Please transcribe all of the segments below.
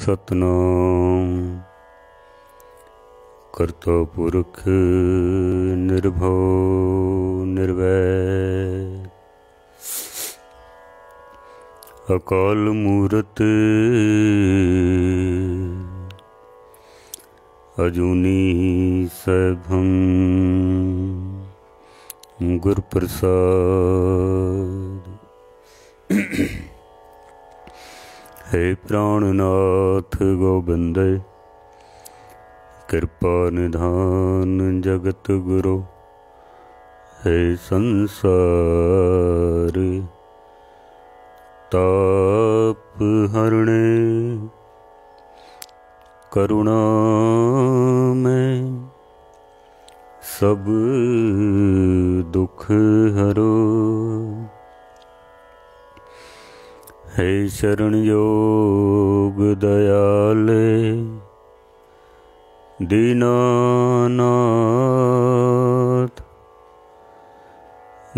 सतनाम करता पुरख निर्भव निर्वैर अकाल मूरत अजूनी सैभं गुर प्रसाद। हे प्राणनाथ गोबिंद कृपा निधान जगत गुरु। हे संसार ताप हरणे करुणा में सब दुख हरो। हे शरण योग दयाले दीनानाथ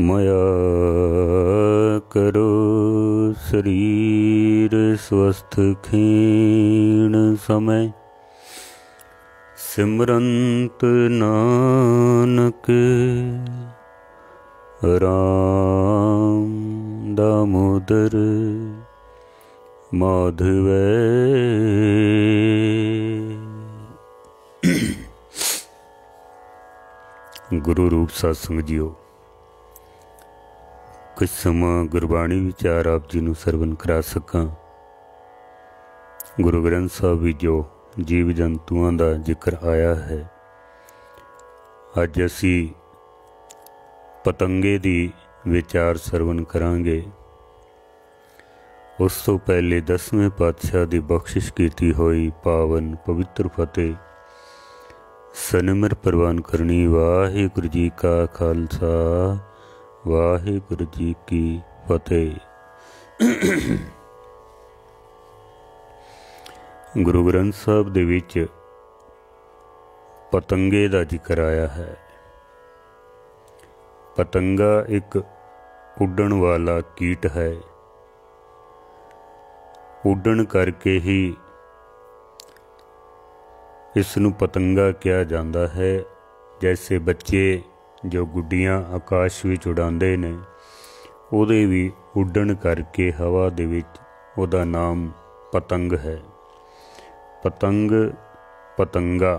मया करो शरीर स्वस्थ क्षीण समय। सिमरंत नानक राम दामोदर माधव। गुरु रूप सत्संग जीओ, कुछ समा गुरबाणी विचार आप जी नूं सरवण करा सकां। गुरु ग्रंथ साहब भी जो जीव जंतुओं का जिक्र आया है, अज असी पतंगे दी विचार सरवण करांगे। उस तो पहले 10वें पातशाह की बख्शिश की हुई पावन पवित्र फतेह सनिमर प्रवान करनी। वाहिगुरू जी का खालसा वाहिगुरू जी की फतेह। गुरु ग्रंथ साहब दे विच पतंगे दा जिक्र आया है। पतंगा एक उड़न वाला कीट है। उड़न करके ही इसनूं पतंगा कहा जाता है। जैसे बच्चे जो गुड्डियां आकाश विच उड़ाते ने, उहदे भी उड़न करके हवा दे विच उहदा नाम पतंग है। पतंग पतंगा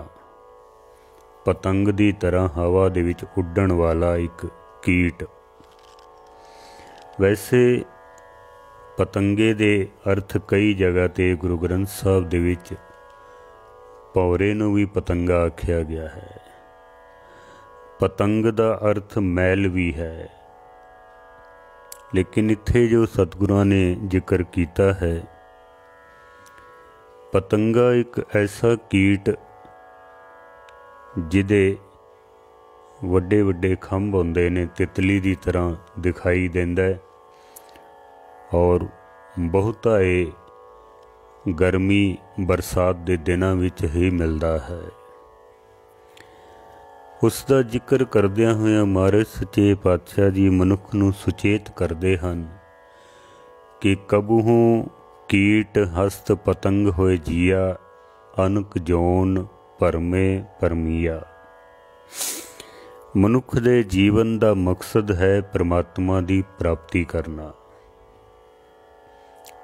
पतंग दी तरह हवा दे विच उड़न वाला एक कीट। वैसे पतंगे दे अर्थ कई जगह ते गुरु ग्रंथ साहब दे विच पौरे नूं भी पतंगा आख्या गया है। पतंग दा अर्थ मैल भी है, लेकिन इत्थे जो सतगुरां ने जिक्र कीता है, पतंगा एक ऐसा कीट जिदे वड्डे वड्डे खंभ होंदे ने, तितली की तरह दिखाई देंदा है और बहुता ये गर्मी बरसात के दिनों विच ही मिलता है। उसका जिक्र करदियां होइयां महाराज सच्चे पातशाह जी मनुख नूं सुचेत करते हैं कि कबहूं कीट हस्त पतंग होए जिया अनक जोन परमे परमिया। मनुख दे जीवन का मकसद है परमात्मा की प्राप्ति करना,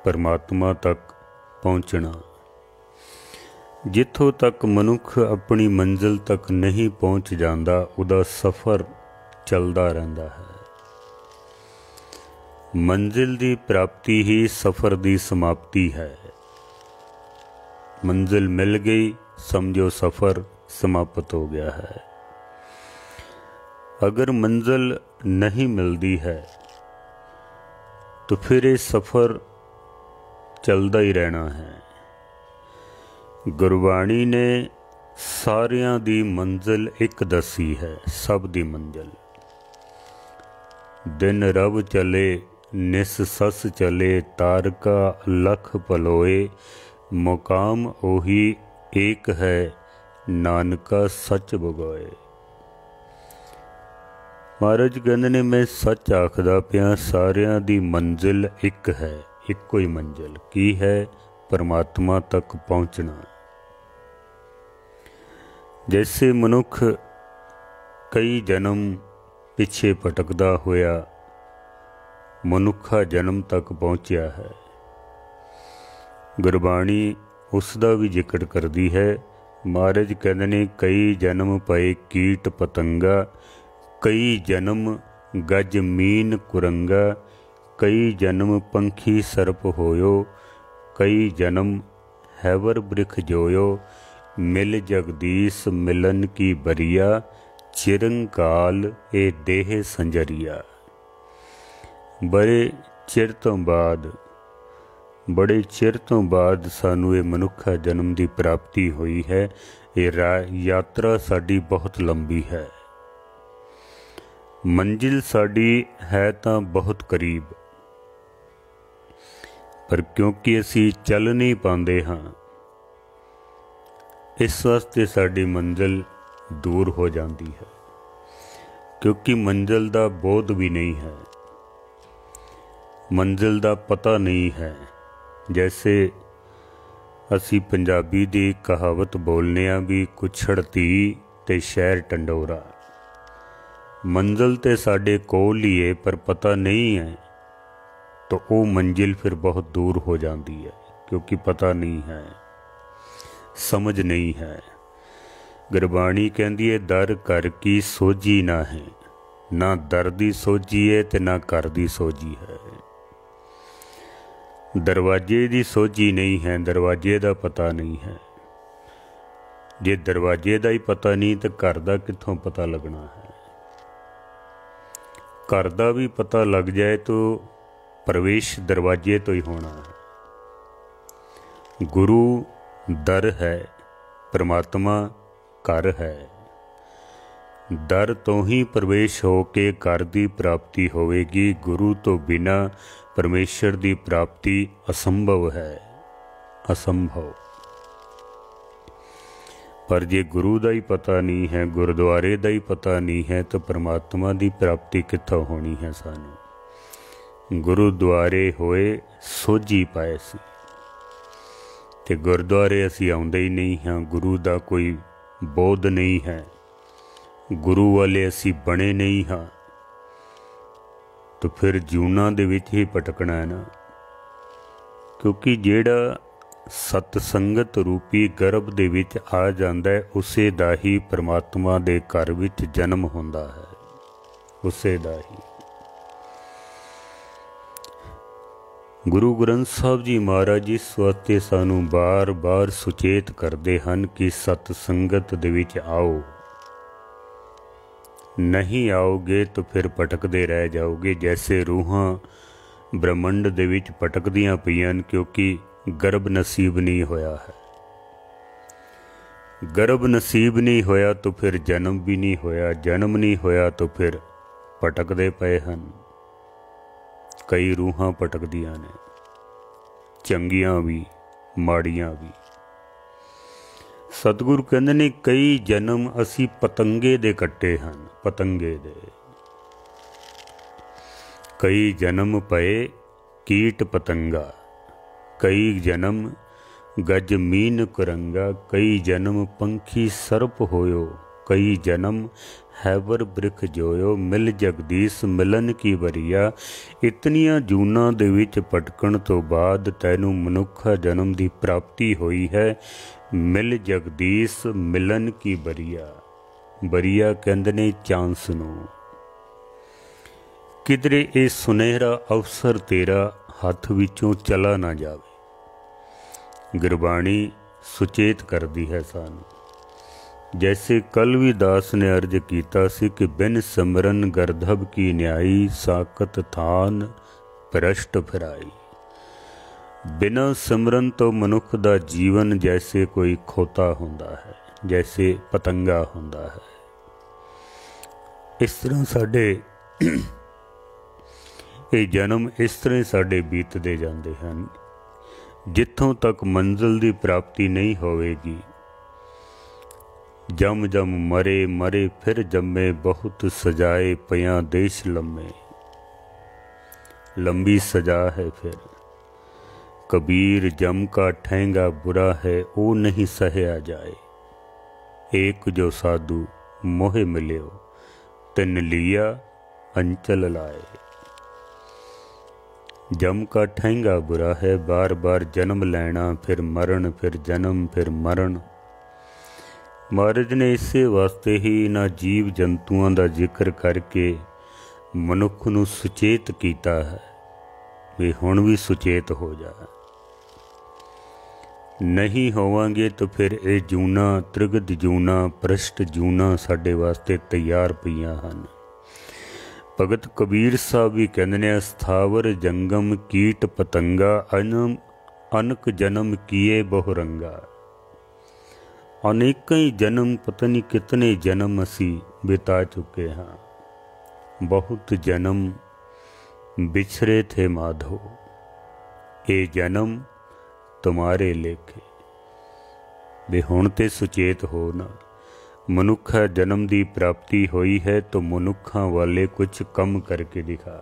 परमात्मा तक पहुँचना। जिथों तक मनुख अपनी मंजिल तक नहीं पहुँच जाता, उहदा सफ़र चलता रहता है। मंजिल की प्राप्ति ही सफ़र की समाप्ति है। मंजिल मिल गई, समझो सफ़र समाप्त हो गया है। अगर मंजिल नहीं मिलती है तो फिर ये सफ़र चलता ही रहना है। गुरबाणी ने सारियां दी मंजिल एक दसी है, सब दी मंजिल। दिन रब चले निस सस चले, तारका लख पलोए, मुकाम ओही एक है, नानका सच बगोए। महाराज कहंदे ने मैं सच आखदा पिया, सारियां दी मंजिल एक है, इक्को ही मंजिल की है, परमात्मा तक पहुँचना। जैसे मनुख कई जन्म पिछे भटकदा होया मनुखा जन्म तक पहुँचा है, गुरबाणी उसका भी जिक्र करती है। महाराज कहते ने कई जन्म पए कीट पतंगा, कई जन्म गज मीन कुरंगा, कई जन्म पंखी सर्प होयो, कई जन्म हैवर बृख जोयो, मिल जगदीश मिलन की बरिया, चिरंकाल ए देह संजरिया। बड़े चिर तो बाद सानू ये मनुखा जन्म की प्राप्ति हुई है। ये यात्रा साड़ी बहुत लंबी है, मंजिल साड़ी है तो बहुत करीब, पर क्योंकि असी चल नहीं पाते हाँ, इस वास्ते साड़ी मंजिल दूर हो जाती है, क्योंकि मंजिल का बोध भी नहीं है, मंजिल का पता नहीं है। जैसे असी पंजाबी दी कहावत बोलने भी कुछड़ धी ते शहर टंडोरा। मंजिल ते साडे कोल ही है पर पता नहीं है, तो वो मंजिल फिर बहुत दूर हो जाती है, क्योंकि पता नहीं है, समझ नहीं है। गुरबाणी कहती है दर घर की सोझी ना है, ना दर दी सोझी है ते ना घर दी सोझी है। दरवाजे की सोझी नहीं है, दरवाजे का पता नहीं है। जे दरवाजे का ही पता नहीं तो घर का कित्थों पता लगना है। घर का भी पता लग जाए तो प्रवेश दरवाजे तो ही होना है। गुरु दर है, परमात्मा घर है। दर तो ही प्रवेश हो के घर की प्राप्ति होवेगी। गुरु तो बिना परमेश्वर की प्राप्ति असंभव है, असंभव। पर जे गुरु का ही पता नहीं है, गुरुद्वारे का ही पता नहीं है, तो परमात्मा की प्राप्ति कित्थों होनी है। सानू गुरुद्वारे होए सोझी पाए सी, ते गुरुद्वारे असी आउंदे ही नहीं हाँ। गुरु का कोई बोध नहीं है, गुरु वाले असी बने नहीं हाँ, तो फिर जूना दे विच ही भटकना है ना। क्योंकि जेड़ा सतसंगत रूपी गर्भ दे विच आ जांदा है, उसे दा ही परमात्मा दे घर विच जन्म होंदा है, उसे दा ही। गुरु ग्रंथ साहब जी महाराज इस वास्ते सानू बार बार सुचेत करते हैं कि सतसंगत दे विच आओ। नहीं आओगे तो फिर भटकते रह जाओगे। जैसे रूहां ब्रह्मंड दे विच भटकदियां पईयां, क्योंकि गर्भ नसीब नहीं होया है। गर्भ नसीब नहीं होया तो फिर जन्म भी नहीं होया, जन्म नहीं होया तो फिर भटकते पे हैं। कई रूहां भटकदियां ने, चंगियां भी माड़ियां भी। सतगुरु कहते ने कई जन्म असी पतंगे दे कट्टे हैं, पतंगे दे। कई जन्म पए कीट पतंगा, कई जन्म गज मीन कुरंगा, कई जन्म पंखी सर्प होयो, कई जन्म हैवर बृख जोयो, मिल जगदीश मिलन की बरिया। इतनियां जूना दे विच भटकण तो बाद तैनू मनुखा जन्म की प्राप्ति हुई है। मिल जगदीश मिलन की बरिया। बरिया कहंदे ने चांस नू। किधरे ये सुनहरा अवसर तेरा हथ विचों चला ना जावे। गुरबाणी सुचेत करदी है सानू। जैसे कल भी दास ने अर्ज कीता सी कि बिन सिमरन गर्धब की न्याई, साकत थान भ्रष्ट फिराई। बिना सिमरन तो मनुख दा जीवन जैसे कोई खोता हुंदा है, जैसे पतंगा हुंदा है। इस तरह साडे ये जन्म इस तरह साडे बीतते जाते हैं। जिथों तक मंजिल की प्राप्ति नहीं होवेगी, जम जम मरे मरे फिर जम्मे, बहुत सजाए पया देश लम्मे। लंबी सजा है फिर। कबीर जम का ठहंगा बुरा है, ओ नहीं सहया जाए। एक जो साधु मोहे मिल्यो, तिन लिया अंचल लाए। जम का ठहंगा बुरा है, बार बार जन्म लैना, फिर मरण, फिर जन्म, फिर मरण। महाराज ने इसे वास्ते ही इन्हां जीव जंतुआं दा जिक्र करके मनुख नूं सुचेत कीता है भी हुण भी सुचेत हो जा। नहीं होवांगे तो फिर ये जूना त्रिगत जूना भ्रष्ट जूना साडे वास्ते तैयार पईयां हन। भगत कबीर साहब भी कहंदे ने, स्थावर जंगम कीट पतंगा, अनक जन्म किए बहु रंगा। अनेक ही जन्म, पता नहीं कितने जन्म असी बिता चुके हाँ। बहुत जन्म बिछड़े थे माधो, ये जन्म तुम्हारे लेखे। वे हुण ते सुचेत हो ना। मनुख जन्म की प्राप्ति हुई है तो मनुखा वाले कुछ कम करके दिखा।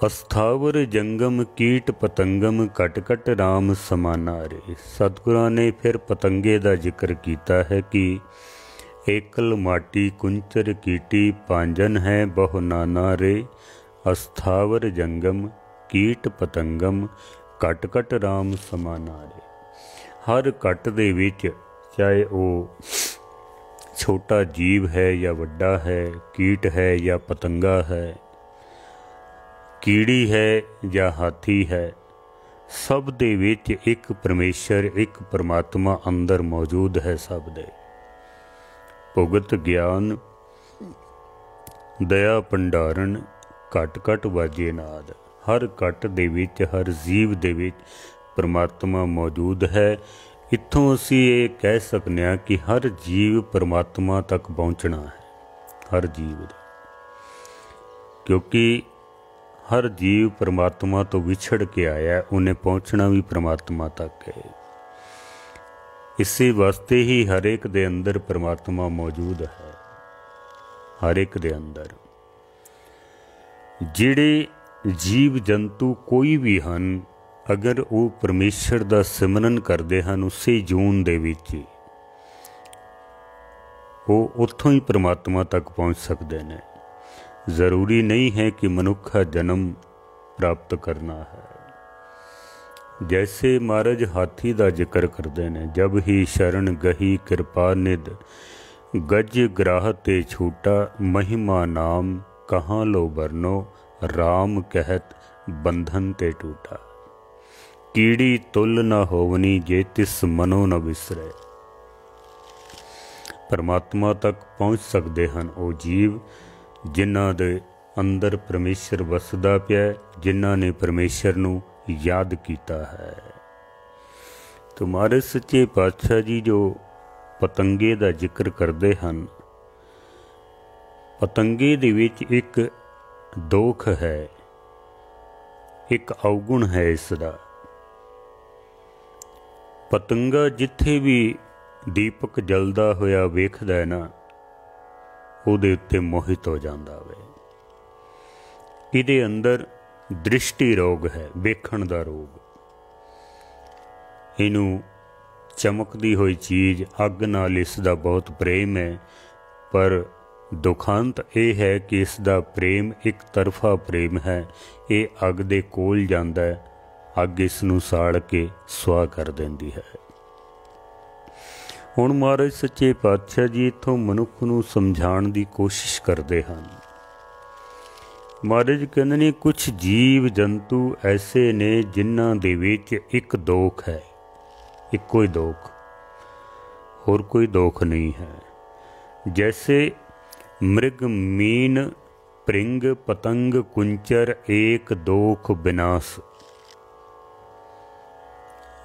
अस्थावर जंगम कीट पतंगम, कट कट राम समाना रे। सतगुरां ने फिर पतंगे का जिक्र किया है कि एकल माटी कुंचर कीटी, पांजन है बहु नाना रे। अस्थावर जंगम कीट पतंगम, कट कट राम समाना रे। हर कट दे विच, चाहे वो छोटा जीव है या वड्डा है, कीट है या पतंगा है, कीड़ी है या हाथी है, सब दे विच एक परमेश्वर, एक परमात्मा अंदर मौजूद है। सब दे भुगत ज्ञान दया भंडारण, घट घट वाजे नाद। हर घट दे विच, हर जीव दे विच परमात्मा मौजूद है। इत्थों असी ये कह सकते हैं कि हर जीव परमात्मा तक पहुँचना है, हर जीव दे, क्योंकि हर जीव परमात्मा तो विछड़ के आया, उन्हें पहुँचना भी परमात्मा तक है। इसी वास्ते ही हर एक दे अंदर परमात्मा मौजूद है, हर एक दे अंदर। जिहड़े जीव जंतु कोई भी हन, अगर वो परमेश्वर का सिमरन करते हैं उसे जून दे विच ही, वो उत्थों ही परमात्मा तक पहुँच सकते हैं। ज़रूरी नहीं है कि मनुख जन्म प्राप्त करना है। जैसे महाराज हाथी का जिक्र करते हैं, जब ही शरण गही कृपा निध, गज ग्राह ते छूटा, महिमा नाम कहाँ लो बरनो, राम कहत बंधन ते टूटा। कीड़ी तुल न होवनी, जे तिस मनो न विसरे। परमात्मा तक पहुँच सकते हैं वो जीव जिन्हां दे अंदर परमेश्वर वसदा पिया, जिन्हां ने परमेश्वर नूं याद किया है। तो हमारे सच्चे पातशाह जी जो पतंगे का जिक्र करते हैं, पतंगे दे विच एक दोख है, एक अवगुण है इसका। पतंगा जिथे भी दीपक जलदा होया वेखदा है ना, उहदे उत्ते मोहित हो जाता वे। इहदे अंदर दृष्टि रोग है, वेखण दा रोग। इनू चमकदी हुई चीज़ अग नाल इसदा बहुत प्रेम है, पर दुखांत यह है कि इसदा प्रेम एक तरफा प्रेम है। ये अग दे कोल जांदा है, अग इसनूं साड़ के सुआह कर देंदी है। हुण महाराज सच्चे पातशाह जी इत्थों मनुख नूं समझाउण दी कोशिश करते हैं। महाराज कहंदे ने, कुछ जीव जंतु ऐसे ने जिन्हां दे विच एक दोख है, इक्को ही दोख, होर कोई दोख नहीं है। जैसे मृग मीन भृंग पतंग कुंचर, एक दोख विनाश।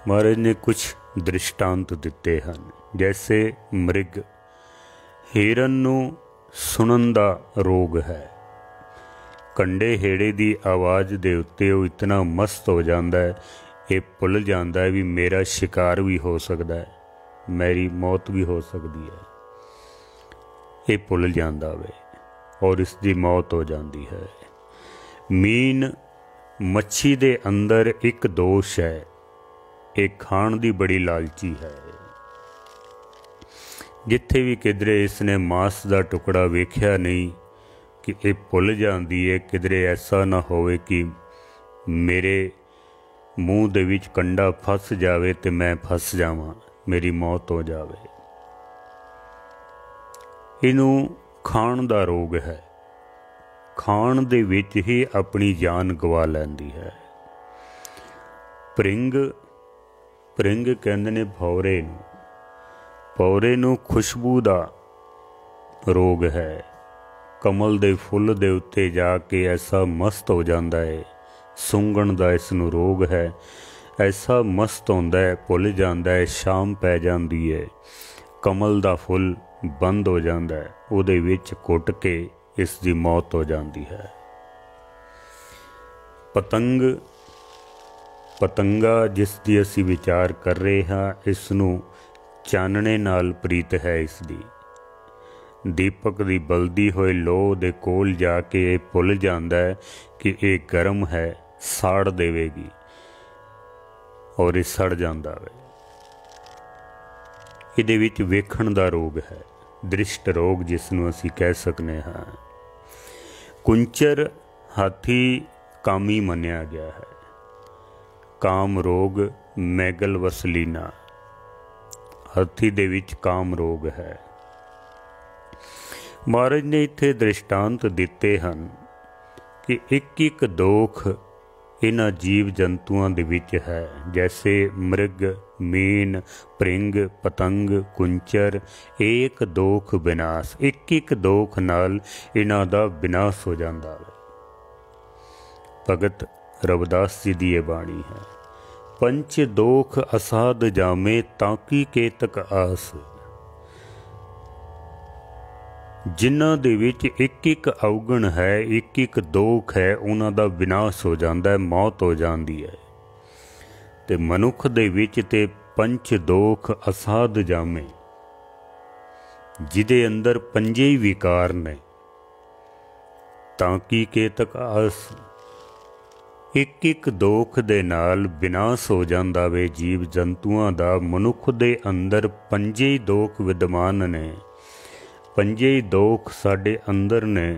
महाराज ने कुछ दृष्टांत दिते हैं। जैसे मृग, हिरन नूं सुनन दा रोग है, कंडे हेड़े दी आवाज़ दे उत्ते वो इतना मस्त हो जाता है, ये भुल जाता है भी मेरा शिकार भी हो सकता है, मेरी मौत भी हो सकती है। ये भुल जाता वे और इसकी मौत हो जाती है। मीन मच्छी दे अंदर एक दोष है, एक खाण दी बड़ी लालची है। जिथे भी किधरे इसने मांस का टुकड़ा वेख्या नहीं कि ये भुल जाती है, किधरे ऐसा ना होवे कि मेरे मूँह दे विच कंडा फस जावे ते मैं फस जावां, मेरी मौत हो जावे। इनू खाण दा रोग है, खाण दे विच ही अपनी जान गवा लैंदी है। परिंग कहंदे ने भौरे नूं खुशबू दा रोग है। कमल दे फुੱਲ दे उत्ते जाके ऐसा मस्त हो जाता है, सूंघण दा इसनूं रोग है, ऐसा मस्त होंदा है, भुल जाता है, शाम पै जाती है, कमल दा फुੱਲ बंद हो जाता है, उहदे विच घुट के इसकी मौत हो जाती है। पतंगा जिसकी असी विचार कर रहे हाँ, इसनूं चानणे नाल प्रीत है। इसकी दीपक दी बलदी होए लोह दे कोल जाके ये भुल जाता है कि ये गर्म है, साड़ देवेगी, और ये सड़ जाता है। इहदे विच वेखण दा रोग है, दृष्ट रोग जिसनूं असी कह सकने हाँ। कुंचर हाथी कामी मन्निया गया है। काम रोग मैगल वसलीना, हाथी दे विच काम रोग है। महाराज ने इत्थे दृष्टांत दिते हन कि एक एक दोख इन्हां जीव जंतुआं दे विच है, जैसे मृग, मीन, परिंग, पतंग, कुंचर, एक दोख विनाश, एक एक दोख नाल इन्हां दा विनाश हो जांदा है। भगत रविदास जी दी बाणी है, पंच दोख असाध जामे ताकी केतक आस। जिन्हां दे विच एक एक अवगण है, एक एक दोख है, उन्हां दा विनाश हो जाता है, मौत हो जाती है। ते मनुख दे विच ते पंच दोख असाध जामे, जिदे अंदर पंजे ही विकार ने, ताकी केतक आस। एक एक दोख दे नाल विनाश हो जाता वे जीव जंतुआं दा। मनुख दे अंदर पंजे ही दोख विद्यमान ने, पंजे ही दोख साडे अंदर ने,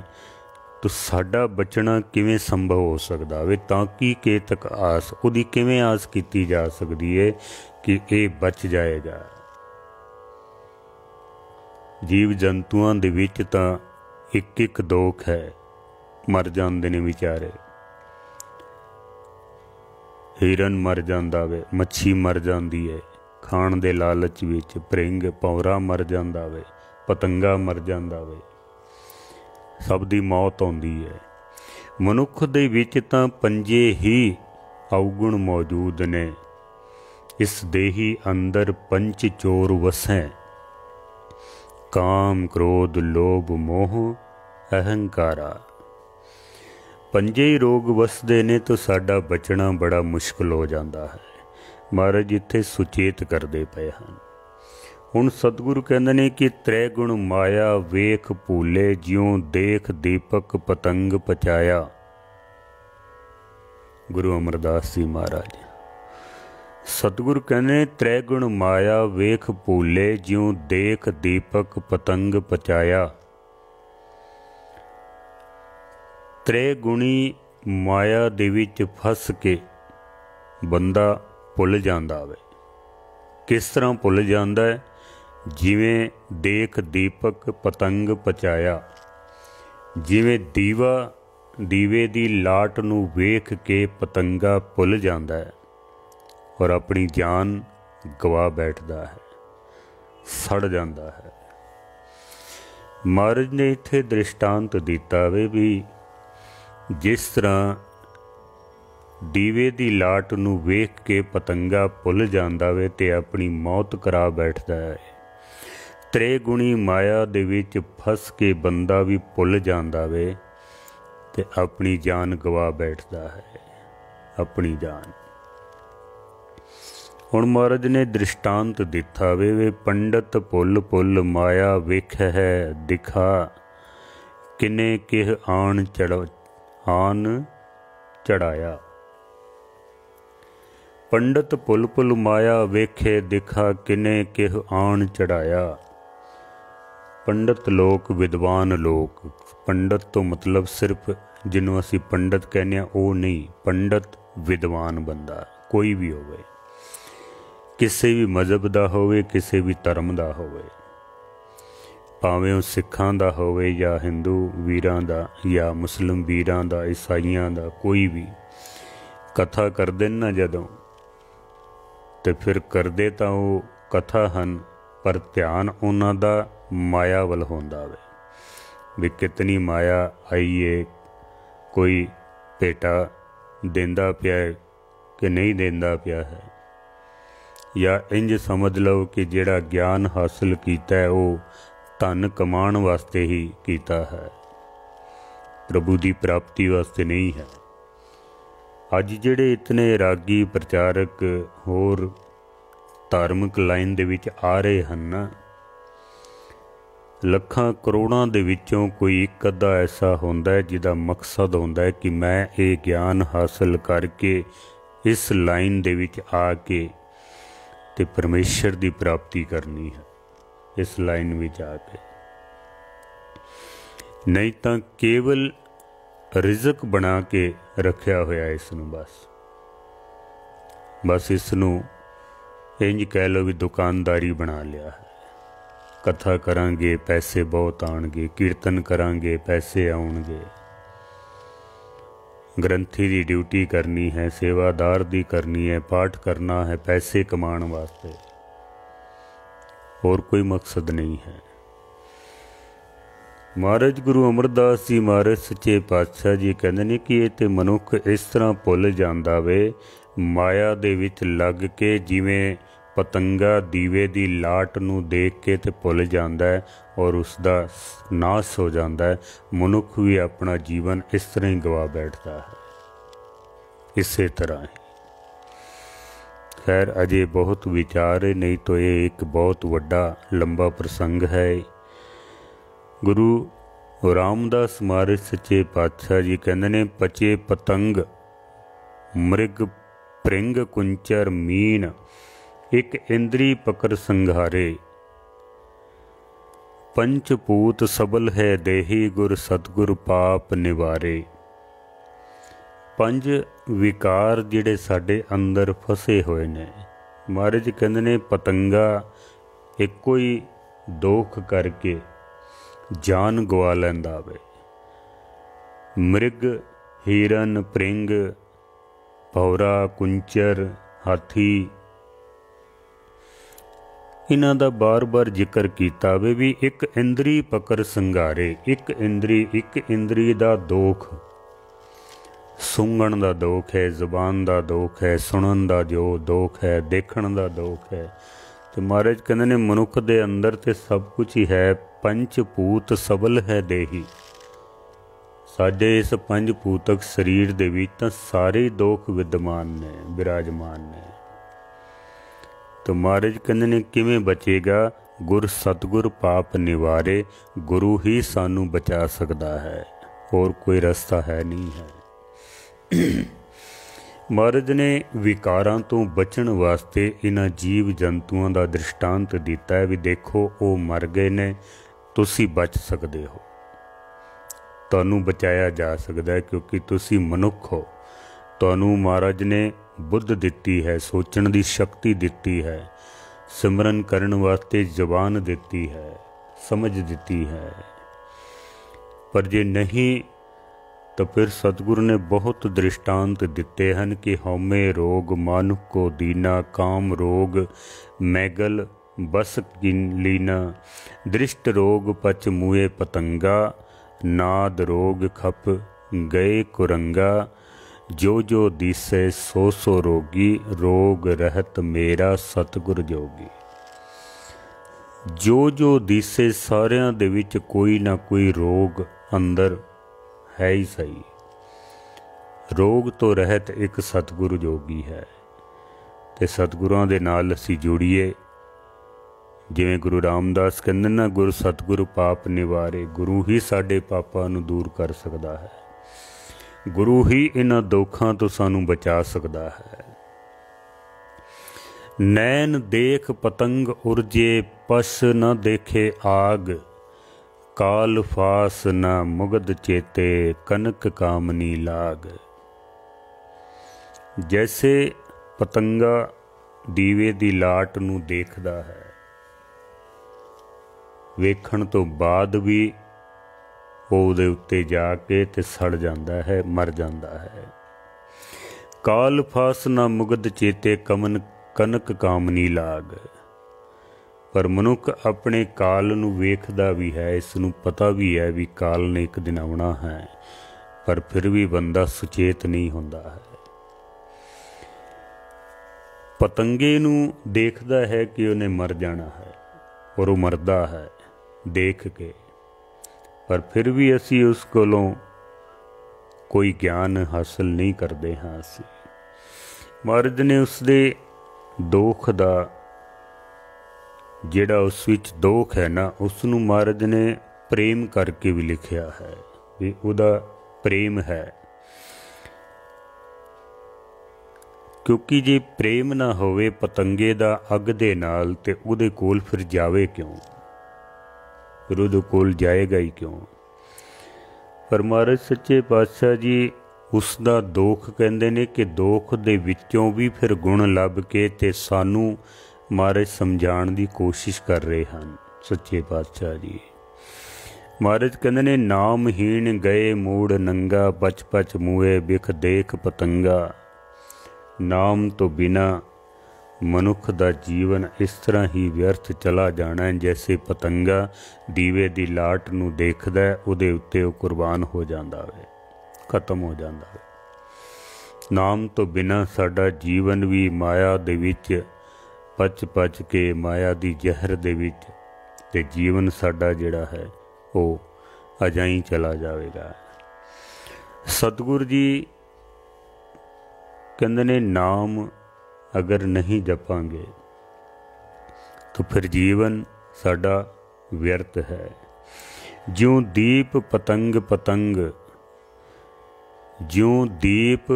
तो साडा बचना किवें संभव हो सकदा वे? ताकी केतक आस, उहदी किवें आस कीती जा सकदी है कि ये बच जाएगा? जीव जंतुआं दे विच तां एक एक दोख है, मर जांदे ने विचारे। हिरन मर जांदा वे, मच्छी मर जांदी है खाण दे लालच विच, परिंग भौरा मर जांदा वे, पतंगा मर जांदा वे, सब दी मौत होंदी है। मनुख दे विच तां पंजे ही अवगुण मौजूद ने। इस देही अंदर पंच चोर वसैं, काम क्रोध लोभ मोह अहंकारा। पंजे ही रोग वसदे ने तो साडा बचना बड़ा मुश्किल हो जाता है। महाराज इत्थे सुचेत करते पे हैं। हुण सतगुरु कहंदे ने कि त्रै गुण माया वेख भूले, जिउं देख दीपक पतंग पचाया। गुरु अमरदास जी महाराज सतगुरु कहने त्रै गुण माया वेख भूले, जिउं देख दीपक पतंग पचाया। त्रै गुणी माया दे विच फस के बंदा भुल जांदा वे। किस तरह भुल जांदा है? जिवें देख दीपक पतंग पचाया, जिवें दीवे दी लाट नूं वेख के पतंगा भुल जांदा है और अपनी जान गवा बैठदा है, सड़ जांदा है। महाराज ने इत्थे दृष्टांत दिता वे भी जिस तरह दीवे दी लाट नूं वेख के पतंगा भुल जांदा वे ते अपनी मौत करा बैठदा है। त्रै गुणी माया दे विच फस के बंदा भी भुल जांदा वे ते अपनी जान गवा बैठदा है, अपनी जान। हुण महाराज ने दृष्टांत दिता वे पंडित भुल भुल माया वेख है दिखा, किने किह आन चढ़ाया। पंडित पुल पुल माया वेखे दिखा किने किह आन चढ़ाया। पंडित लोग विद्वान लोग, पंडित तो मतलब सिर्फ जिन्हों असी पंडित कहने वो नहीं, पंडित विद्वान बंदा कोई भी होवे, किसी भी मजहब का होवे, किसी भी धर्म का होवे, भावें वो सिखां दा होवे या हिंदू वीरां दा या मुस्लिम वीरां दा, ईसाइयां दा, कोई भी कथा करदे ना जदों, ते फिर करदे तां वो कथा हन, पर ध्यान उन्हां दा माया वल होंदा वे भी कितनी माया आई है, कोई भेटा देंदा पिया है कि नहीं देंदा पिया है, या इंज समझ लो कि जिहड़ा ज्ञान हासिल कीता है वो धन कमाण वास्ते ही कीता है, प्रभु की प्राप्ति वास्ते नहीं है। अज जिहड़े इतने रागी प्रचारक होर धार्मिक लाइन दे विच आ रहे हैं ना, लखां करोड़ां दे विचों कोई एक अद्धा ऐसा होंदा है जिहदा मकसद होंदा है कि मैं ये ज्ञान हासिल करके इस लाइन दे विच आके ते परमेश्वर की प्राप्ति करनी है, इस लाइन में आके। नहीं तो केवल रिजक बना के रखा होया इसनूं, बस इसनूं इंज कह लो भी दुकानदारी बना लिया है। कथा करांगे पैसे बहुत आउणगे, कीर्तन करांगे पैसे आउणगे, ग्रंथी की ड्यूटी करनी है, सेवादार की करनी है, पाठ करना है पैसे कमाने वास्ते, और कोई मकसद नहीं है। महाराज गुरु अमरदास जी महाराज सच्चे पातशाह जी कहते हैं कि ये तो मनुख इस तरह भुल जाता वे माया दे विच लग के, जिवें पतंगा दीवे दी लाट नूं देख के ते भुल जाता है और उसका नाश हो जाता है। मनुख भी अपना जीवन इस तरह ही गवा बैठता है, इसे तरह ही। खैर अजे बहुत विचार है, नहीं तो ये एक बहुत वड्डा लंबा प्रसंग है। गुरु रामदास महाराज सच्चे पातशाह जी कहते ने, पचे पतंग मृग भृंग कुंचर मीन, एक इंद्री पकर संघारे, पंचपूत सबल है देही, गुर सतगुर पाप निवारे। पंज विकार जिहड़े साडे अंदर फसे हुए ने, महाराज कहंदे ने पतंगा एको ही दोख करके जान गवा लैंदा वे। मृग हिरन भृंग भौरा कुंचर हाथी, इन्हां दा बार बार जिक्र किया वे भी एक इंद्री पकड़ संघारे। एक इंद्री दा दोख, सूंघण दा दोख है, जबान दा दोख है, सुनन दा जो दोख है, देखण दा दोख है। तो महाराज कहते ने मनुख दे अंदर ते सब कुछ ही है, पंचभूत सबल है देही। साडे इस पंचभूतक शरीर दे विच तां सारे दोख विद्यमान ने, विराजमान ने। तो महाराज कहते ने किवें बचेगा, गुर सतगुर पाप निवारे। गुरु ही सानू बचा सकता है, और कोई रास्ता है नहीं है। महाराज ने विकारां तो बचण वास्ते इन्हां जीव जंतुओं का दृष्टांत दिता है भी देखो वो मर गए ने, तुसी बच सकते हो, तुहानू बचाया जा सकता है क्योंकि तुसी मनुख हो। तुहानू महाराज ने बुद्ध दिती है, सोचण की शक्ति दिती है, सिमरन करन वास्ते जबान दिती है, समझ दिती है। पर जे नहीं तो फिर सतगुरु ने बहुत दृष्टांत दिते हैं कि हौमे रोग मानुख को दीना, काम रोग मैगल बस लीना, दृष्ट रोग पच मुए पतंगा, नाद रोग खप गए कुरंगा, जो जो दिसे सो सो रोगी, रोग रहत मेरा सतगुर जोगी। जो जो दिसे सारियां दे विच कोई ना कोई रोग अंदर है ही सही। रोग तो रहत एक सतगुरु जोगी है। ते सतगुरां दे नाल असीं जुड़ीए, जिवें गुरु रामदास कहंदे ना, गुरु सतगुरु पाप निवारे। गुरु ही साडे पापां नूं दूर कर सकदा है। गुरु ही इन्हां दोखां तो सानू बचा सकदा है। नैन देख पतंग उर्जे पस न देखे आग, काल फास न मुगद चेते कनक कामनी लाग। जैसे पतंगा दीवे दी लाट नूं देखदा है, वेखण तो बाद भी ਉਹਦੇ ਉੱਤੇ ਜਾ ਕੇ ਤੇ ਸੜ ਜਾਂਦਾ ਹੈ, ਮਰ ਜਾਂਦਾ ਹੈ। ਕਾਲ ਫਾਸ ਨਾ ਮੁਗਦ ਚੇਤੇ ਕਨਕ ਕਾਮਨੀ ਲਾਗ। ਪਰ ਮਨੁੱਖ ਆਪਣੇ ਕਾਲ ਨੂੰ ਵੇਖਦਾ ਵੀ ਹੈ, ਇਸ ਨੂੰ ਪਤਾ ਵੀ ਹੈ ਵੀ ਕਾਲ ਨੇ ਇੱਕ ਦਿਨ ਆਉਣਾ ਹੈ, ਪਰ ਫਿਰ ਵੀ ਬੰਦਾ ਸੁਚੇਤ ਨਹੀਂ ਹੁੰਦਾ ਹੈ। ਪਤੰਗੇ ਨੂੰ ਦੇਖਦਾ ਹੈ ਕਿ ਉਹਨੇ ਮਰ ਜਾਣਾ ਹੈ, ਔਰ ਉਹ ਮਰਦਾ ਹੈ ਦੇਖ ਕੇ, पर फिर भी असी उस कोलों कोई ज्ञान हासिल नहीं करते हाँ। असी महाराज ने उसदे दोख दा जिहड़ा उस विच दोख है ना, उसनूं महाराज ने प्रेम करके भी लिखिया है भी उहदा प्रेम है। क्योंकि जे प्रेम ना होवे पतंगे दा अग दे नाल ते उहदे कोल फिर जावे क्यों, फिर उहदे कोल जाएगा ही क्यों। पर महाराज सच्चे पातशाह जी उसका दोख कहते ने कि दोख दे विचों भी फिर गुण लभ के ते सानू महाराज समझाण दी कोशिश कर रहे हैं सच्चे पातशाह जी। महाराज कहते ने नामहीन गए मूड़ नंगा, पच पच मुए बिख देख पतंगा। नाम तो बिना मनुख दा जीवन इस तरह ही व्यर्थ चला जाना है, जैसे पतंगा दीवे दी लाट नूं देखदा है, उहदे उत्ते वो कुर्बान हो जांदा है, खत्म हो जांदा है। नाम तो बिना साडा जीवन भी माया दे विच पच पच के माया दी जहर दे विच ते जीवन साडा जिहड़ा है वो अजाई चला जाएगा। सतगुरु जी कहंदे ने नाम अगर नहीं जपांगे तो फिर जीवन साडा व्यर्थ है। ज्यों दीप पतंग पतंग, ज्यों दीप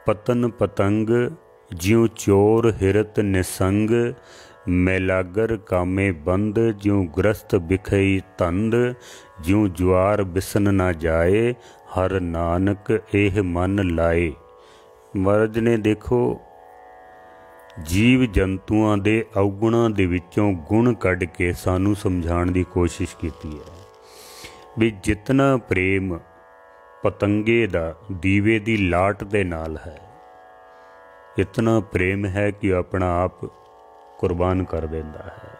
पतन पतंग, ज्यों चोर हिरत निसंग, मैलागर कामे बंद, ज्यों ग्रस्त बिखई तंद, ज्यों ज्वार बिसन ना जाए, हर नानक एह मन लाए। महाराज ने देखो जीव जंतुआं दे अवगुणां दे विचों गुण कढ के सानू समझाण दी कोशिश कीती है भी जितना प्रेम पतंगे दा दीवे दी लाट दे नाल है, इतना प्रेम है कि अपना आप कुर्बान कर देंदा है।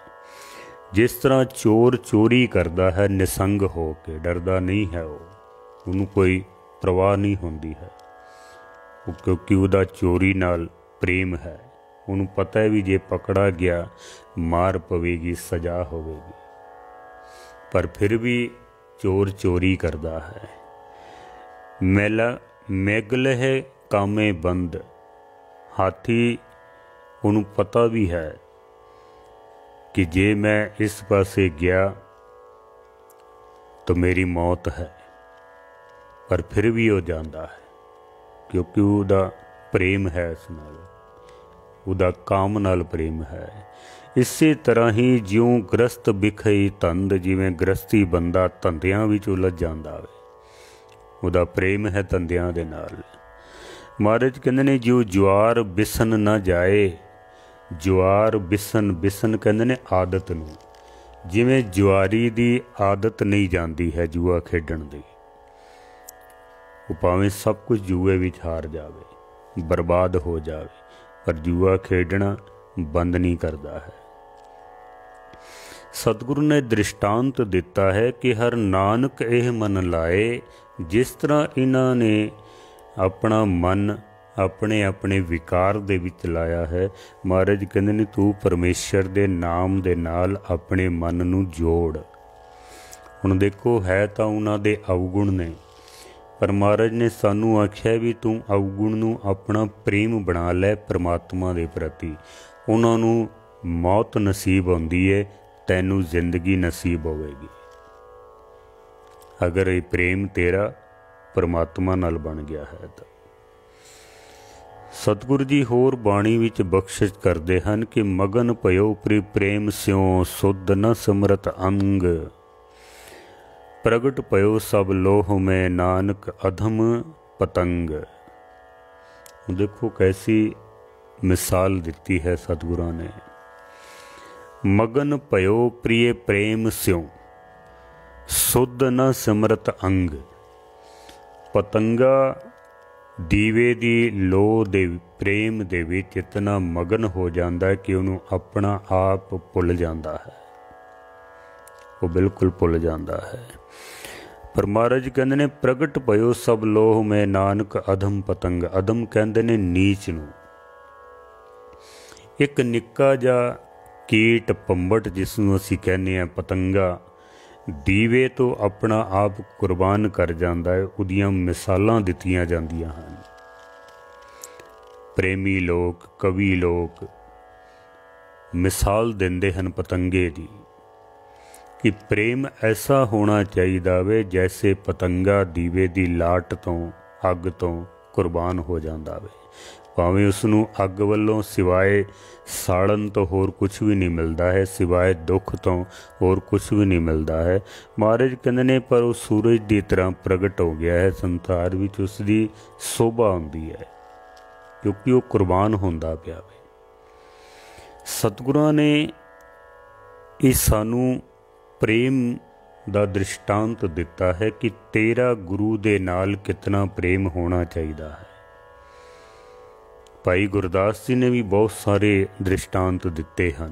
जिस तरह चोर चोरी करदा है निसंग हो के, डरदा नहीं है, उन्होंने कोई परवाह नहीं होंदी है, क्योंकि उहदा चोरी नाल प्रेम है। उन्होंने पता है भी जे पकड़ा गया मार पवेगी, सजा होवेगी, पर फिर भी चोर चोरी करता है। मैला मैगलह कामे बंद, हाथी उन्होंने पता भी है कि जे मैं इस पासे गया तो मेरी मौत है, पर फिर भी वो जाता है क्योंकि उहदा प्रेम है, इस नाल उहदा काम नाल प्रेम है। इसे तरह ही ज्यों ग्रस्त बिखई तंद, जिवें ग्रस्ती बंदा धंधियां विच उलझ जांदा वे, उहदा प्रेम है धंधियां दे नाल। महाराज कहंदे ने जो ज्वार बिसन ना जाए, ज्वार बिसन, बिसन कहंदे ने आदत नूं, जिवें जुआरी दी आदत नहीं जांदी है जुआ खेडण दी, वो भावें सब कुछ जुए विच हार जावे, बर्बाद हो जावे, पर जुआ खेडना बंद नहीं करता है। सतगुरु ने दृष्टांत दिता है कि हर नानक एह मन लाए। जिस तरह इन्हां ने अपना मन अपने अपने विकार दे विच लाया है, महाराज कहंदे ने तू परमेश्वर दे नाम दे नाल अपने मन नूं जोड़। हुण देखो है तां उन्हां दे अवगुण ने, पर महाराज ने सानू आख्या भी तू अवगुण नूं अपना प्रेम बना लै परमात्मा दे प्रति। उन्हां नूं मौत नसीब होंदी है, तैनू जिंदगी नसीब होवेगी अगर ये प्रेम तेरा परमात्मा नाल बन गया है तो। सतगुरु जी होर बाणी विच बख्शिश करते हैं कि मगन भयो प्रि प्रेम स्यों सुध न सिमरत अंग, प्रगट भयो सब लोह में नानक अधम पतंग। देखो कैसी मिसाल दी है सतगुरां ने। मगन भयो प्रिय प्रेम स्यों सुध न सिमरत अंग। पतंगा दीवे दी लो दे प्रेम दे विच इतना मगन हो जाता है कि उन्होंने अपना आप भुल जाता है, वो बिल्कुल भुल जाता है। पर महाराज कहते ने प्रगट भयो सब लोह में नानक अधम पतंग। अधम कहते ने नीच नूं। एक निक्का जा कीट पंबट जिसनूं असीं कहने आ पतंगा दीवे तो अपना आप कुर्बान कर जाता है। उदियां मिसालां दित्तियां जांदियां हन। प्रेमी लोग कवि लोग मिसाल दिंदे हन पतंगे दी कि प्रेम ऐसा होना चाहिए वे जैसे पतंगा दीवे दी लाट तो अग तो कुर्बान हो जाता वे। भावें उसनूं अग वल्लों सिवाए साड़न तो होर कुछ भी नहीं मिलता है, सिवाए दुख तो होर कुछ भी नहीं मिलता है। महाराज कहते ने पर वो सूरज की तरह प्रगट हो गया है संसार विच, उसकी शोभा आउंदी है क्योंकि वो कुर्बान होंदा पिया वे। सतगुरां ने इह सानू प्रेम दा दृष्टांत दिता है कि तेरा गुरु दे नाल कितना प्रेम होना चाहिए है। भाई गुरदास जी ने भी बहुत सारे दृष्टांत दिते हैं।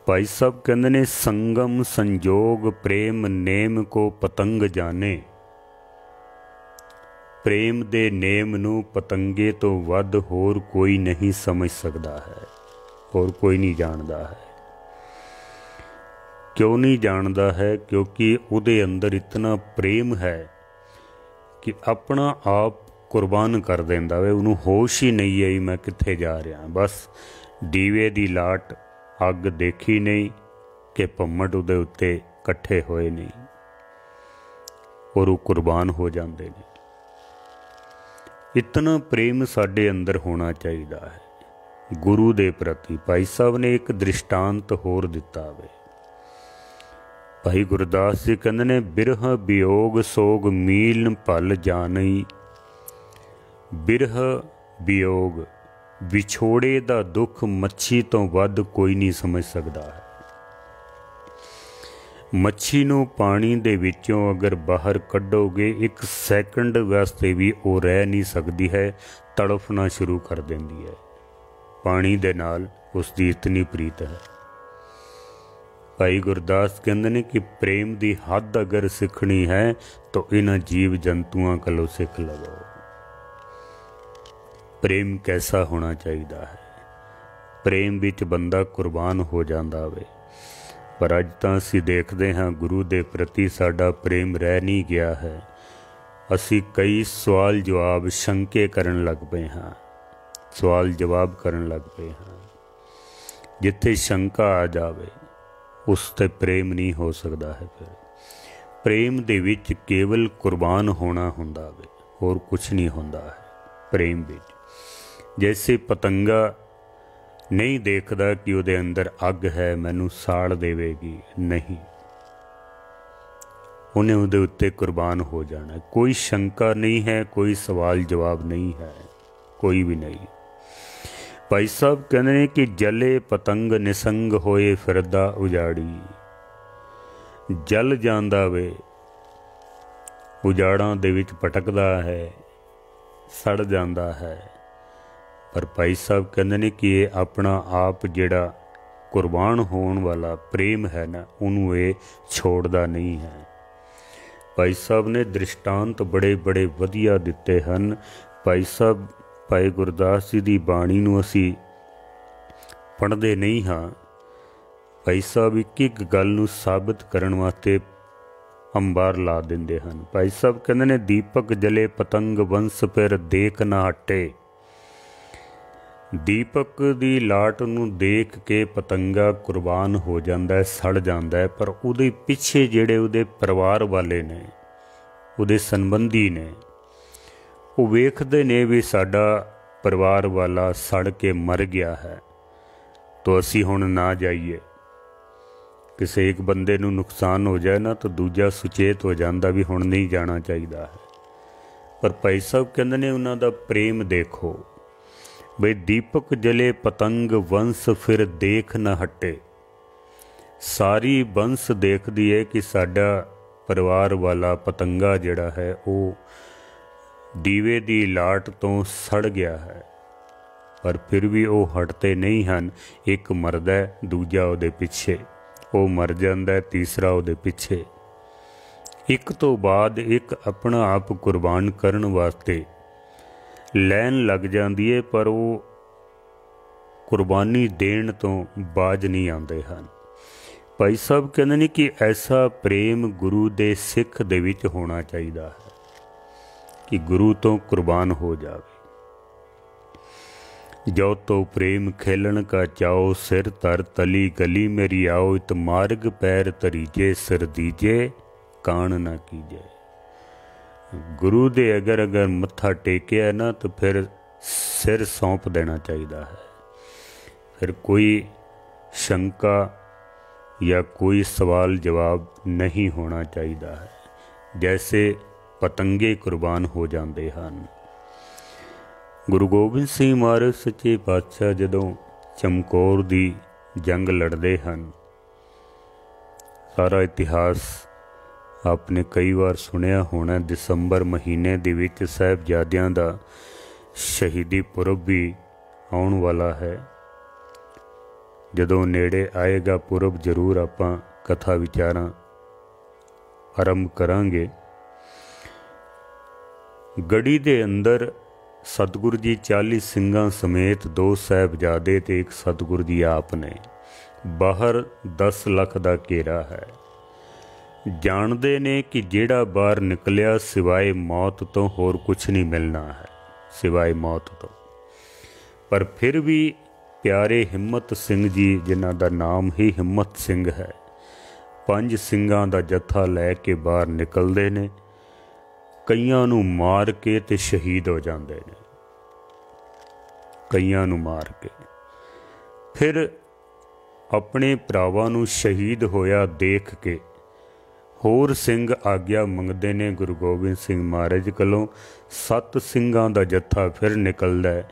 भाई साहब कहते ने संगम संजोग प्रेम नेम को पतंग जाने। प्रेम दे नेम नू पतंगे तो वध होर कोई नहीं समझ सकता है, होर कोई नहीं जानता है। क्यों नहीं जानता है? क्योंकि उहदे अंदर इतना प्रेम है कि अपना आप कुर्बान कर देंदा वे। उन्होंने होश ही नहीं आई मैं कित्थे जा रहा। बस दीवे दी लाट अग देखी नहीं कि पम्मट उहदे उत्ते कट्ठे होए नहीं और वो कुर्बान हो जाते हैं। इतना प्रेम साडे अंदर होना चाहिए है गुरु दे प्रति। भाई साहब ने एक दृष्टांत होर दिता वे। भाई गुरदास जी कहते ने बिरह वियोग सोग मील भल जानी। बिरह वियोग विछोड़े दा दुख मच्छी तो वध कोई नहीं समझ सकता है। मच्छी नूं पानी दे विचों अगर बाहर कढ़ोगे एक सैकंड वास्ते भी वो रह नहीं सकती है, तड़फना शुरू कर देंदी है। पानी दे नाल उसकी इतनी प्रीत है। भाई गुरदास कहते ने कि प्रेम की हद अगर सीखनी है तो इन्हां जीव जंतुआं कलो सीख लवो। प्रेम कैसा होना चाहिए है। प्रेम विच बंदा कुर्बान हो जाता वे। पर अज तां असीं देखते हाँ गुरु दे प्रति साडा प्रेम रह नहीं गया है। असीं कई सवाल जवाब शंके करन लग पे हाँ, सवाल जवाब करन लग पे हाँ। जिथे शंका आ जावे उस ते प्रेम नहीं हो सकता है। फिर प्रेम दे विच केवल कुर्बान होना हुंदा वे, होर कुछ नहीं हुंदा है प्रेम विच। जैसे पतंगा नहीं देखता कि उहदे अंदर अग है मैनू साड़ देवेगी, नहीं, उन्हें उहदे उत्ते कुर्बान हो जाना। कोई शंका नहीं है, कोई सवाल जवाब नहीं है, कोई भी नहीं। भाई साहब कहते हैं कि जले पतंग निसंग होए फिरदा उजाड़ी। जल जांदा वे, उजाड़ां दे विच भटकदा है, सड़ जांदा है। पर भाई साहब कहते हैं कि ये अपना आप जिहड़ा कुर्बान होने वाला प्रेम है ना, उन्होंने ये छोड़दा नहीं है। भाई साहब ने दृष्टांत बड़े बड़े वधिया दिते हैं। भाई साहब भाई गुरदास जी की बाणी नूं असीं पढ़दे नहीं हाँ। भाई साहब एक एक गल नूं साबित करन वास्ते अंबार ला दिंदे हन। भाई साहब कहते ने दीपक जले पतंग वंश फिर देख ना हटे। दीपक दी लाट नूं देख के पतंगा कुर्बान हो जाता है, सड़ जाता है। पर उहदे पिछे जिहड़े उहदे परिवार वाले ने, उहदे संबंधी ने, वो वेखदे ने भी साडा परिवार वाला सड़ के मर गया है तो असी हुण ना जाइए। किसी एक बंदे नूं नुकसान हो जाए ना तो दूजा सुचेत हो जाता भी हुण नहीं जाना चाहिए है। पर भाई साहब कहते ने उन्हां दा प्रेम देखो बई दीपक जले पतंग वंश फिर देख न हटे। सारी वंश देखदी है कि साडा परिवार वाला पतंगा जिहड़ा है वो दीवे दी लाट तो सड़ गया है, पर फिर भी वो हटते नहीं हैं। एक मरदा है दूजा उहदे पिछे, वो मर जांदा है तीसरा उहदे पिछे। एक तो बाद एक अपना आप कुर्बान करन वास्ते लैन लग जाती है, पर वो कुर्बानी देण तो बाज नहीं आते हैं। भाई साहब कहते हैं कि ऐसा प्रेम गुरु दे सिख दे विच होना चाहिए है कि गुरु तो कुर्बान हो जाए। जो तो प्रेम खेलन का चाओ सिर तर तली गली मेरी आओ। इत मार्ग पैर तरीजे सिर दीजे कान ना कीजे। गुरु दे अगर मत्था टेकिया ना तो फिर सिर सौंप देना चाहिए है। फिर कोई शंका या कोई सवाल जवाब नहीं होना चाहिए है। जैसे पतंगे कुर्बान हो जाते हैं। गुरु गोबिंद सिंह महाराज सच्चे पातशाह जदों चमकौर दी जंग लड़ते हैं, सारा इतिहास आपने कई बार सुनिया होना। दिसंबर महीने दे विच साहिबजादियां दा शहीदी पुरब भी आउण वाला है। जदों नेड़े आएगा पुरब जरूर आपां कथा विचारां आरंभ करांगे। गढ़ी दे अंदर सतगुरु जी 40 सिंघां समेत 2 साहिबजादे ते एक सतगुरु जी आप ने। बाहर 10 लाख दा घेरा है। जानते ने कि जेड़ा बाहर निकलिया सिवाय मौत तो होर कुछ नहीं मिलना है, सिवाय मौत तो। पर फिर भी प्यारे हिम्मत सिंह जी, जिन्हां दा नाम ही हिम्मत सिंह है, 5 सिंघां दा जत्था लैके बाहर निकलते ने। कईयां नूं मार के ते शहीद हो जाते हैं, कईयां नूं मार के। फिर अपने भरावां नूं शहीद होया देख के होर सिंह आग्या मंगते ने गुरु गोबिंद सिंह महाराज कोलों। 7 सिंघां दा जत्था फिर निकलदा है,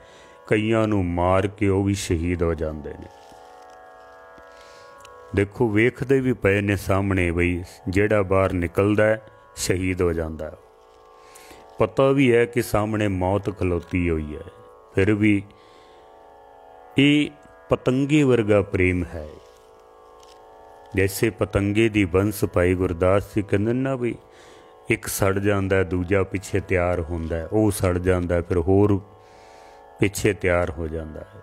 कईयां नूं मार के वो भी शहीद हो जाते हैं। देखो वेखदे भी पे ने सामने बई जेड़ा बाहर निकलदा है शहीद हो जाता है। पता भी है कि सामने मौत खलोती हुई है, फिर भी ये पतंगे वर्गा प्रेम है। जैसे पतंगे दी बंस भाई गुरदास जी कहते ना भी एक सड़ जाता है दूजा पिछे तैयार होंदा है, वो सड़ जाता है फिर होर पिछे तैयार हो जाता है,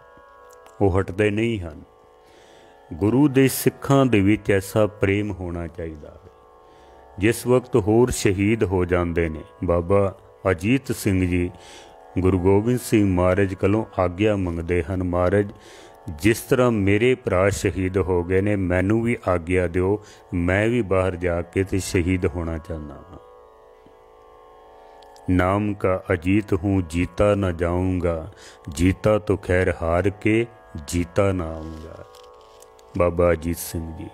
वो हटते नहीं हैं। गुरु दे सिखां दे विच ऐसा प्रेम होना चाहिए है। जिस वक्त होर शहीद हो जाते ने, बाबा अजीत सिंह जी गुरु गोबिंद सिंह महाराज कोलों आग्या मंगते हैं, महाराज जिस तरह मेरे भरा शहीद हो गए ने, मैनू भी आग्या दिओ, मैं भी बाहर जाके ते शहीद होना चाहता हाँ। नाम का अजीत हूँ जीता न जाऊँगा, जीता तो खैर हार के जीता ना आऊँगा। बाबा अजीत सिंह जी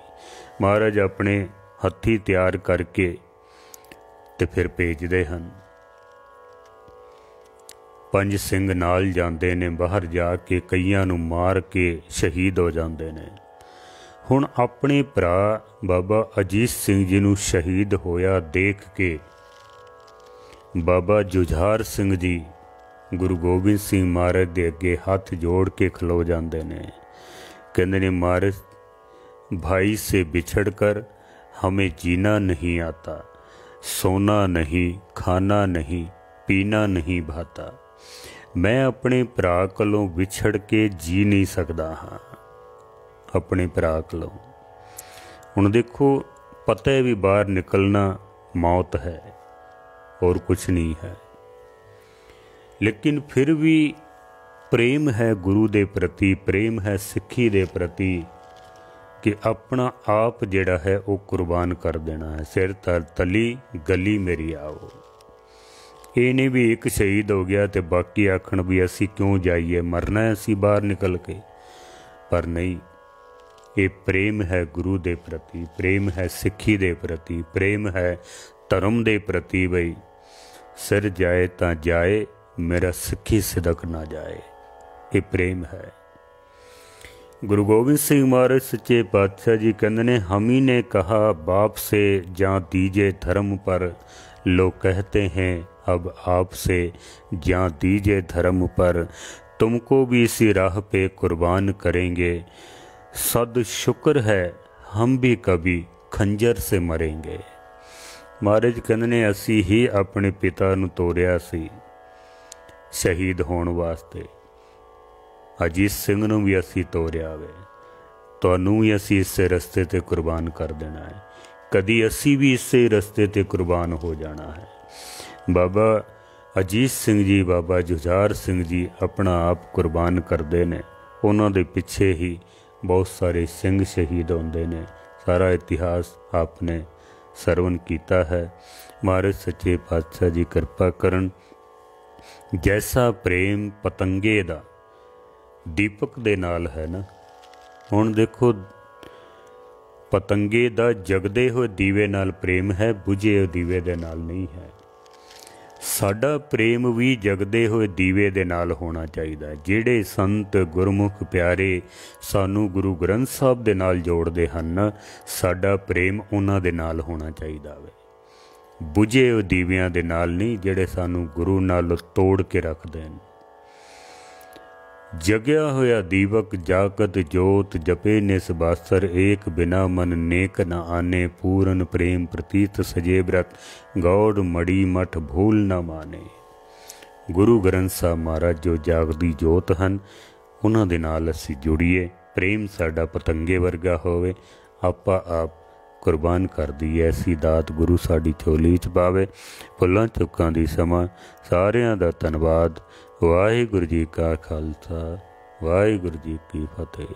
महाराज अपने हत्थी तैयार करके ते फिर भेजते हैं। 5 सिंह नाल जाते ने, बाहर जाके कईयां नूं मार के शहीद हो जाते ने। हुण अपने भरा बाबा अजीत सिंह जी नूं शहीद होया देख के बाबा जुझार सिंह जी गुरु गोबिंद सिंह महाराज दे अगे हथ जोड़ के खलो जाते ने। कहते ने महाराज भाई से बिछड़ कर हमें जीना नहीं आता, सोना नहीं खाना नहीं पीना नहीं भाता। मैं अपने भरा कोलों विछड़ के जी नहीं सकता हाँ, अपने भरा कोलों। हुण देखो पता है भी बाहर निकलना मौत है और कुछ नहीं है, लेकिन फिर भी प्रेम है गुरु दे प्रति, प्रेम है सिक्खी दे प्रति कि अपना आप जिहड़ा है वो कुर्बान कर देना है। सिर तर तली गली मेरी आओ। ये नहीं भी एक शहीद हो गया तो बाकी आखण भी असी क्यों जाइए, मरना है असी बाहर निकल के। पर नहीं, ये प्रेम है गुरु दे प्रति, प्रेम है सिक्खी दे प्रति, प्रेम है धर्म दे प्रति। बई सिर जाए तां जाए, मेरा सिक्खी सिदक ना जाए, ये प्रेम है। गुरु गोबिंद सिंह महाराज सच्चे पातशाह जी कहते ने, हम ही ने कहा बाप से जा दीजे धर्म पर, लोग कहते हैं अब आपसे जा दीजे धर्म पर, तुमको भी इसी राह पे कुर्बान करेंगे, सद शुक्र है हम भी कभी खंजर से मरेंगे। महाराज कहते ने, असी ही अपने पिता नूं तोरिया सी शहीद होने वास्ते, अजीत सिंह नूं भी असी तोरिया वे, तुहानूं भी असी इसे रस्ते ते कुर्बान कर देना है, कदी असी भी इसे रस्ते ते कुर्बान हो जाना है। बाबा अजीत सिंह जी, बाबा जुझार सिंह जी अपना आप कुर्बान करते ने, उन्हां दे पिछे ही बहुत सारे सिंह शहीद होंदे ने, सारा इतिहास आपने सरवण कीता है। महाराज सच्चे पातशाह जी कृपा करन, जैसा प्रेम पतंगे दा दीपक दे नाल है ना, हुण देखो पतंगे दा जगदे होए दीवे नाल प्रेम है, बुझे होए दीवे दे नाल नहीं है। साडा प्रेम भी जगदे होए दीवे दे नाल होना चाहिए। जिहड़े संत गुरमुख प्यारे सानू गुरु ग्रंथ साहब दे नाल जोड़दे हन, साडा प्रेम उन्हां दे नाल होना चाहिए वे, बुझे होए दीवियां दे नाल नहीं, जिहड़े सानू गुरु नाल तोड़ के रखदे हैं। जगया होया दीवक जागत जोत, जपे निसबासर एक बिना मन नेक न आने, पूरन प्रेम प्रतीत सजे व्रत, गौड़ मड़ी मठ भूल न माने। गुरु ग्रंथ साहब महाराज जो जागदी जोत हन, उन्हां दे नाल असीं जुड़ीए, प्रेम साडा पतंगे वर्गा होवे, आपा आप कुर्बान कर दी ऐसी दात गुरु साडी झोली च पावे। भुल्लां चुक्कां दी समां सारियां दा धन्नवाद। वाहिगुरू जी का खालसा, वाहिगुरू जी की फतेह।